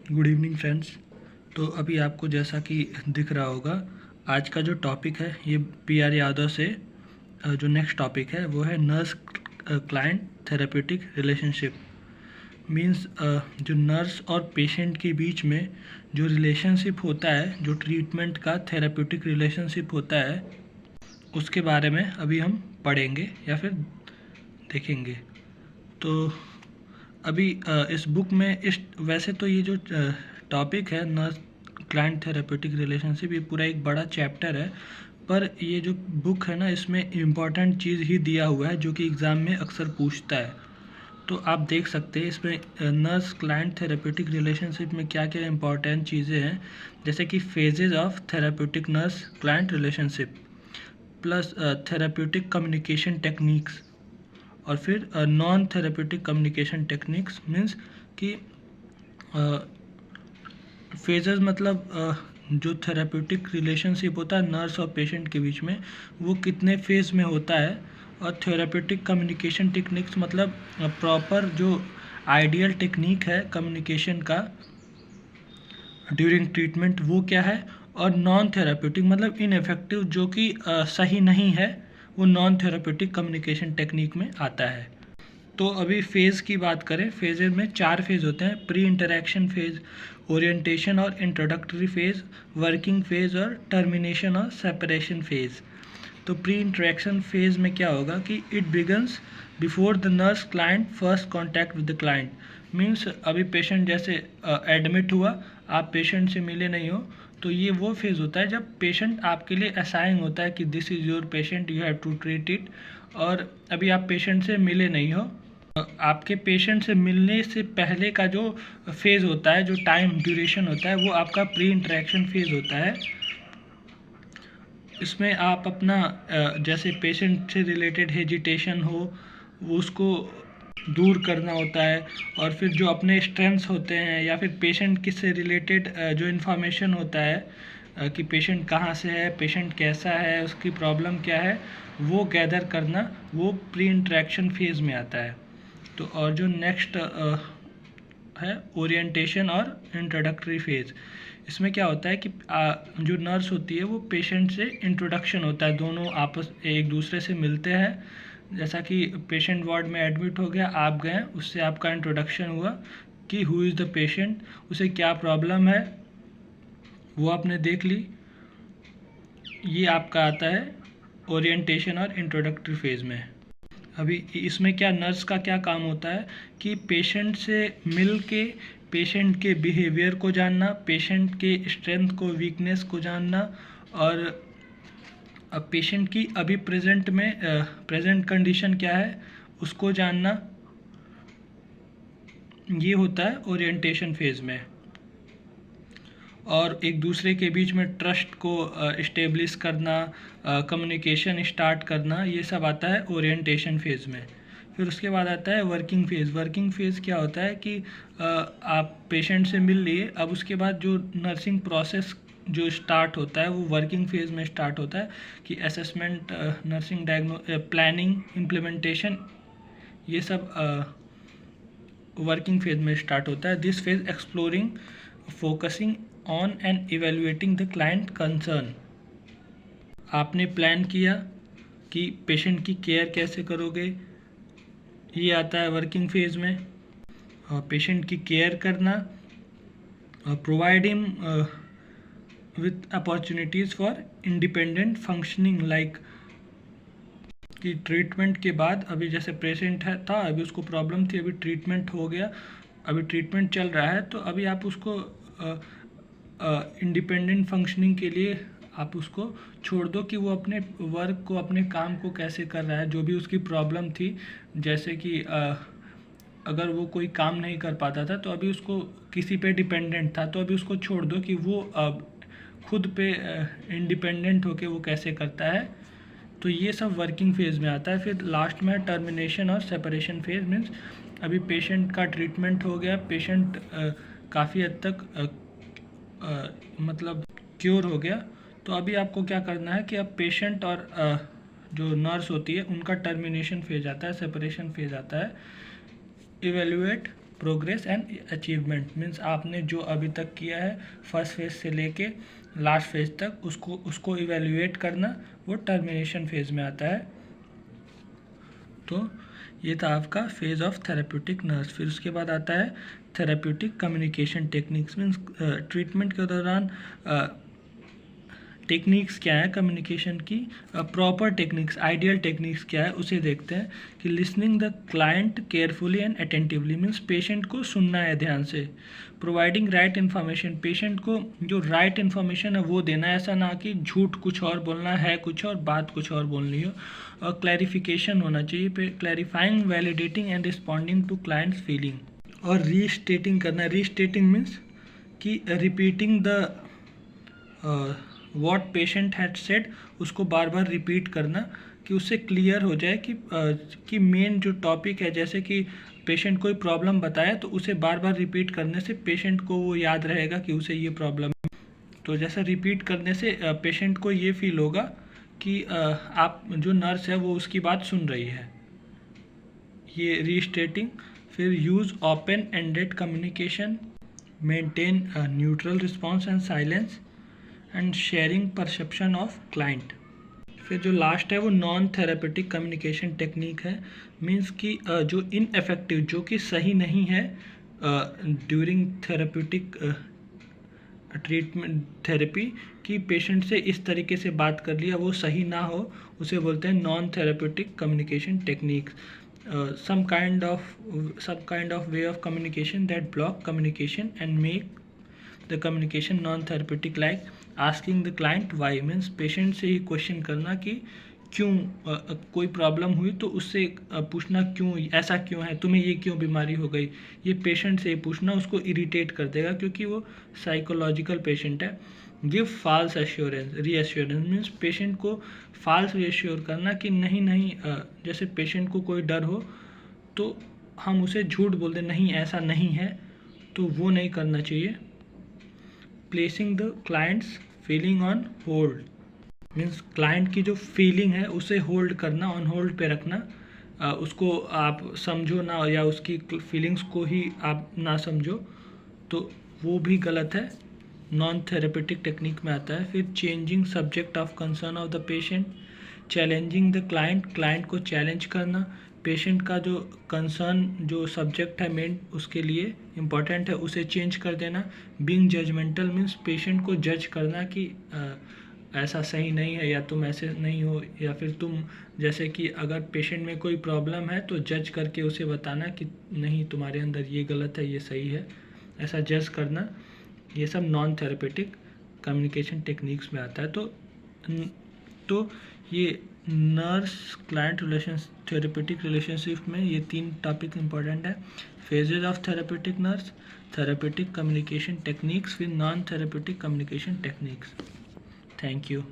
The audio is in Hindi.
Good evening friends. तो अभी आपको जैसा कि दिख रहा होगा, आज का जो टॉपिक है ये पीआर यादव से जो नेक्स्ट टॉपिक है वो है nurse client therapeutic relationship. Means जो नर्स और पेशेंट के बीच में जो रिलेशनशिप होता है, जो ट्रीटमेंट का थेरेपेटिक रिलेशनशिप होता है, उसके बारे में अभी हम पढ़ेंगे या फिर देखेंगे। तो अभी इस बुक में वैसे तो ये जो टॉपिक है नर्स क्लाइंट थेरेपेटिक रिलेशनशिप, ये पूरा एक बड़ा चैप्टर है, पर ये जो बुक है ना, इसमें इम्पॉर्टेंट चीज़ ही दिया हुआ है जो कि एग्ज़ाम में अक्सर पूछता है। तो आप देख सकते हैं इसमें नर्स क्लाइंट थेरेपेटिक रिलेशनशिप में क्या क्या इम्पॉर्टेंट चीज़ें हैं, जैसे कि phases of therapeutic nurse client relationship, plus therapeutic communication techniques, और फिर non therapeutic communication techniques. Means कि फेजेस मतलब जो थेरेपेटिक रिलेशनशिप होता है नर्स और पेशेंट के बीच में, वो कितने फेज में होता है। और थेरेपेटिक कम्युनिकेशन टेक्निक्स मतलब प्रॉपर जो आइडियल टेक्निक है कम्युनिकेशन का ड्यूरिंग ट्रीटमेंट, वो क्या है। और नॉन थेरेपेटिक मतलब इनफेक्टिव, जो कि सही नहीं है, वो नॉन थेरेपेटिक कम्युनिकेशन टेक्निक में आता है। तो अभी फेज़ की बात करें, फेजेज में 4 फेज़ होते हैं: प्री इंटरेक्शन फेज़, ओरिएंटेशन और इंट्रोडक्टरी फेज़, वर्किंग फेज़ और टर्मिनेशन और सेपरेशन फेज़। तो प्री इंटरेक्शन फेज़ में क्या होगा कि it begins before the nurse client first contact with the client. Means अभी पेशेंट जैसे एडमिट हुआ, आप पेशेंट से मिले नहीं हो, तो ये वो फेज़ होता है जब पेशेंट आपके लिए असाइन होता है कि this is your patient, you have to treat it. और अभी आप पेशेंट से मिले नहीं हो। आपके पेशेंट से मिलने से पहले का जो फेज़ होता है, जो टाइम ड्यूरेशन होता है, वो आपका प्री इंटरेक्शन फेज़ होता है। इसमें आप अपना जैसे पेशेंट से रिलेटेड हेजिटेशन हो, वो उसको दूर करना होता है। और फिर जो अपने स्ट्रेंथ्स होते हैं या फिर पेशेंट किससे रिलेटेड जो इन्फॉर्मेशन होता है कि पेशेंट कहाँ से है, पेशेंट कैसा है, उसकी प्रॉब्लम क्या है, वो गैदर करना, वो प्री इंटरेक्शन फेज़ में आता है। तो और जो नेक्स्ट है ओरिएंटेशन और इंट्रोडक्टरी फेज़, इसमें क्या होता है कि जो नर्स होती है वो पेशेंट से इंट्रोडक्शन होता है, दोनों आपस एक दूसरे से मिलते हैं। जैसा कि पेशेंट वार्ड में एडमिट हो गया, आप गए, उससे आपका इंट्रोडक्शन हुआ कि हु इज़ द पेशेंट, उसे क्या प्रॉब्लम है, वो आपने देख ली। ये आपका आता है ओरिएंटेशन और इंट्रोडक्टरी फेज़ में। अभी इसमें क्या नर्स का क्या काम होता है कि पेशेंट से मिल के पेशेंट के बिहेवियर को जानना, पेशेंट के स्ट्रेंथ को, वीकनेस को जानना, और अब पेशेंट की अभी प्रेजेंट में प्रेजेंट कंडीशन क्या है उसको जानना, ये होता है ओरिएंटेशन फेज़ में। और एक दूसरे के बीच में ट्रस्ट को इस्टेब्लिश करना, कम्युनिकेशन स्टार्ट करना, ये सब आता है ओरिएंटेशन फेज़ में। फिर उसके बाद आता है वर्किंग फेज़। वर्किंग फेज़ क्या होता है कि आप पेशेंट से मिल लिए, अब उसके बाद जो नर्सिंग प्रोसेस जो स्टार्ट होता है वो वर्किंग फेज़ में स्टार्ट होता है कि असेसमेंट, नर्सिंग प्लानिंग, इम्प्लीमेंटेशन, ये सब वर्किंग फेज में स्टार्ट होता है। This phase exploring, focusing on and evaluating the client concern. आपने प्लान किया कि पेशेंट की केयर कैसे करोगे, ये आता है वर्किंग फेज में। पेशेंट की केयर करना, providing with opportunities for independent functioning, like कि ट्रीटमेंट के बाद अभी जैसे पेशेंट है था, अभी उसको प्रॉब्लम थी, अभी ट्रीटमेंट हो गया, अभी ट्रीटमेंट चल रहा है, तो अभी आप उसको इंडिपेंडेंट फंक्शनिंग के लिए आप उसको छोड़ दो कि वो अपने वर्क को, अपने काम को कैसे कर रहा है। जो भी उसकी प्रॉब्लम थी, जैसे कि अगर वो कोई काम नहीं कर पाता था तो अभी उसको किसी पे डिपेंडेंट था, तो अभी उसको छोड़ दो कि वो खुद पे इंडिपेंडेंट होके वो कैसे करता है। तो ये सब वर्किंग फेज़ में आता है। फिर लास्ट में टर्मिनेशन और सेपरेशन फेज़। मीन्स अभी पेशेंट का ट्रीटमेंट हो गया, पेशेंट काफ़ी हद तक मतलब क्योर हो गया, तो अभी आपको क्या करना है कि अब पेशेंट और जो नर्स होती है उनका टर्मिनेशन फेज आता है, सेपरेशन फेज आता है। Evaluate progress and achievement, means आपने जो अभी तक किया है फर्स्ट फेज से लेके लास्ट फेज तक उसको इवेल्युएट करना, वो टर्मिनेशन फेज में आता है। तो ये था आपका फेज ऑफ थेरेप्यूटिक नर्स। फिर उसके बाद आता है therapeutic communication techniques, means treatment के दौरान टेक्निक्स क्या है कम्युनिकेशन की, प्रॉपर टेक्निक्स, आइडियल टेक्निक्स क्या है उसे देखते हैं। कि listening the client carefully and attentively, means patient को सुनना है ध्यान से। प्रोवाइडिंग राइट इन्फॉर्मेशन, पेशेंट को जो राइट इन्फॉर्मेशन है वो देना है, ऐसा ना कि झूठ कुछ और बोलना है कुछ और बात कुछ और बोलनी हो। और क्लैरिफिकेशन होना चाहिए, clarifying, validating and responding to clients feeling. और रीस्टेटिंग करना, रीस्टेटिंग मीन्स कि repeating the what patient had said, उसको बार बार रिपीट करना कि उससे क्लियर हो जाए कि मेन जो टॉपिक है, जैसे कि पेशेंट कोई प्रॉब्लम बताए तो उसे बार बार रिपीट करने से पेशेंट को वो याद रहेगा कि उसे ये प्रॉब्लम है। तो जैसा रिपीट करने से पेशेंट को ये फील होगा कि आप जो नर्स है वो उसकी बात सुन रही है, ये रीस्टेटिंग। फिर use open ended communication, maintain neutral response and silence and sharing perception of client. फिर जो लास्ट है वो नॉन थेरेपेटिक कम्युनिकेशन टेक्निक है, मीन्स कि जो इनएफेक्टिव, जो कि सही नहीं है ड्यूरिंग थेरेप्यूटिक ट्रीटमेंट थेरेपी, कि पेशेंट से इस तरीके से बात कर लिया वो सही ना हो, उसे बोलते हैं non therapeutic communication technique. some kind of way of communication that block communication and make the communication non-therapeutic, like asking the client why, means patient से ही क्वेश्चन करना कि क्यों, कोई प्रॉब्लम हुई तो उससे पूछना क्यों, ऐसा क्यों है, तुम्हें ये क्यों बीमारी हो गई, ये पेशेंट से ही पूछना उसको इरिटेट कर देगा क्योंकि वो साइकोलॉजिकल पेशेंट है। Give false assurance, reassurance means patient को फॉल्स रीएश्योर करना कि नहीं जैसे पेशेंट को कोई डर हो तो हम उसे झूठ बोल दें, नहीं ऐसा नहीं है, तो वो नहीं करना चाहिए। Placing the clients feeling on hold, means client की जो फीलिंग है उसे होल्ड करना, ऑन होल्ड पे रखना, उसको आप समझो ना या उसकी फीलिंग्स को ही आप ना समझो, तो वो भी गलत है, नॉन थेरेपेटिक टेक्निक में आता है। फिर changing subject of concern of the patient, challenging the client को चैलेंज करना, पेशेंट का जो कंसर्न, जो सब्जेक्ट है मेन उसके लिए इम्पॉर्टेंट है उसे चेंज कर देना। बीइंग जजमेंटल मीन्स पेशेंट को जज करना कि ऐसा सही नहीं है या तुम ऐसे नहीं हो, या फिर तुम जैसे कि अगर पेशेंट में कोई प्रॉब्लम है तो जज करके उसे बताना कि नहीं तुम्हारे अंदर ये गलत है ये सही है, ऐसा जज करना। ये सब नॉन थेरेपेटिक कम्युनिकेशन टेक्निक्स में आता है। तो ये nurse client relation, therapeutic relationship में ये 3 टॉपिक इंपॉर्टेंट है। Phases of therapeutic nurse, therapeutic communication techniques, फिर non therapeutic communication techniques. Thank you.